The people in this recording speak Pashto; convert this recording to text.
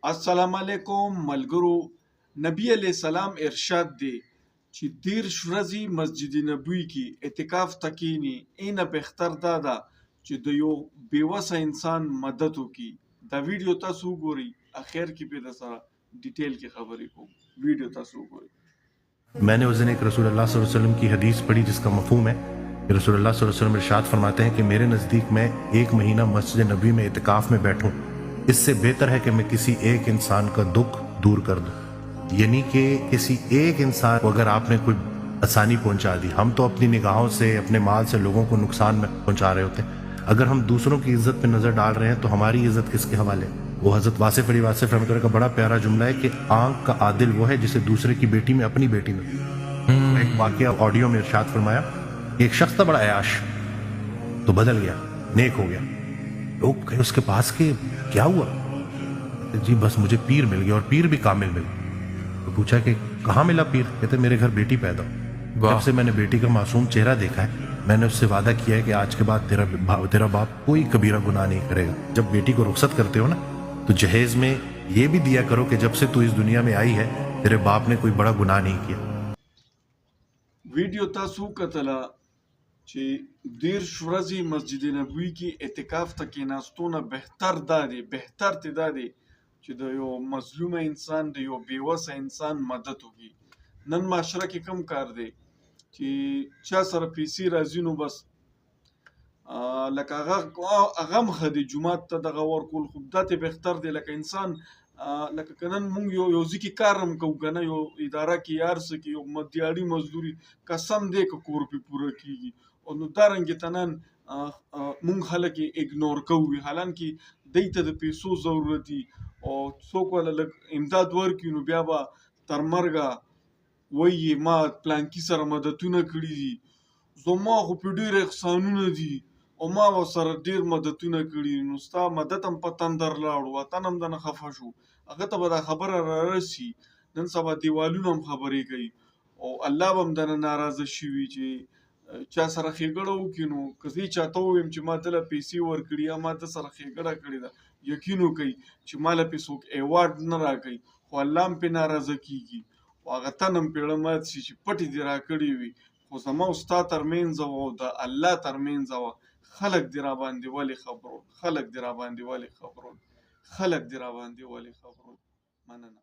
السلام علیکم ملګرو. نبی علیہ السلام ارشاد دی چې 13 ورځې مسجد نبوي کې اعتکاف تکینی اینه بهتر دا ده چې د یو بیوسه انسان مدد وکړي. دا ویډیو تاسو وګورئ، اخر کې به د سره ډیټیل کې خبرې کوم. ویډیو تاسو وګورئ. मैंने उस दिन एक रसूल अल्लाह सल्लल्लाहु अलैहि वसल्लम की हदीस पढ़ी जिसका मफहूम है कि रसूल अल्लाह सल्लल्लाहु अलैहि वसल्लम इरशाद फरमाते हैं कि मेरे नज़दीक मैं 1 महीना मस्जिद नबी में इतिकाफ में बैठूं, इससे बेहतर है कि मैं किसी एक इंसान का दुख दूर कर दूं। यानी कि किसी एक इंसान को अगर आपने कोई आसानी पहुंचा दी, हम तो अपनी निगाहों से अपने माल से लोगों को नुकसान में पहुंचा रहे होते हैं, अगर हम दूसरों की इज्जत पे नजर डाल रहे हैं तो हमारी इज्जत किसके हवाले? वो हजरत वासिफ अली वासिफ रहमतुल्लाह का बड़ा प्यारा जुमला है कि आंख का आदिल वो है जिसे दूसरे की बेटी में अपनी बेटी में। एक वाकया ऑडियो में इरशाद फरमाया, एक शख्स था बड़ा अयाश, तो बदल गया, नेक हो गया। लोग गए उसके पास के क्या हुआ? जी बस मुझे पीर मिल गया और पीर भी कामिल मिल गया। तो पूछा कि कहाँ मिला पीर? कहते मेरे घर बेटी पैदा हो, जब से मैंने बेटी का मासूम चेहरा देखा है मैंने उससे वादा किया है कि आज के बाद तेरा बाप कोई कबीरा गुनाह नहीं करेगा। जब बेटी को रुखसत करते हो ना तो जहेज में ये भी दिया करो कि जब से तू इस दुनिया में आई है तेरे बाप ने कोई बड़ा गुनाह नहीं किया। ویډیو تاسو کتله چې 13 ورځې مسجد نبوي کې اعتکاف ته کېناستونه بهتر دا دی، بهتر ته دا دی چې د یو مظلومه انسان، د یو بیوسه انسان مدد وکړي. نن معاشره کې کم کار دی چې چا سره پیسې راځي نو بس لکه هغه هم ښه دی جومات ته دغه ورکول، خو دا ته بهتر دی لکه انسان لکه که نن مونږ یو ځای کې کار هم کوو که نه، یو اداره کې یا هر څه کې یو دیاړي مزدوري قسم دی که کور پې پوره کېږي، او نو دارنګې ته نن مونږ خلک یې اګنور کوو، حالانکې دی ته د پیسو ضرورت دي او څوک وله لږ امداد ورکړي نو بیا به تر مرګه وایي ما پلانکي سره مددونه کړي دي، زما خو پې ډېر احسانونه دي او ما ورسره ډېر مددونه کړي، نو ستا مدد هم په تندر لاړو، وطن هم درنه خفه شو، هغه ته به دا خبره رارسي. نن سبا دیوالونه هم خبرې کوي او الله به هم درنه ناراضه شوي چې چا سره ښېګړه وکړي. نو که زه چاته ووایم چې ما دله پیسې ورکړي یا ما ده سره ښېګړه کړې ده، یقین وکړئ چې ما له پې څوک ایوارډ نه راکوي، خو الله هم پې ناراضه کېږي او هغه تن هم پېړه مات شي چې پټې دې راکړې وي، خو زما او ستا ترمنځ او د الله ترمنځ وه، خلک دې راباندې ولې خبرول، خلک دې راباندې ولې خبرول، خلک دې راباندې ولې خبرول. مننه.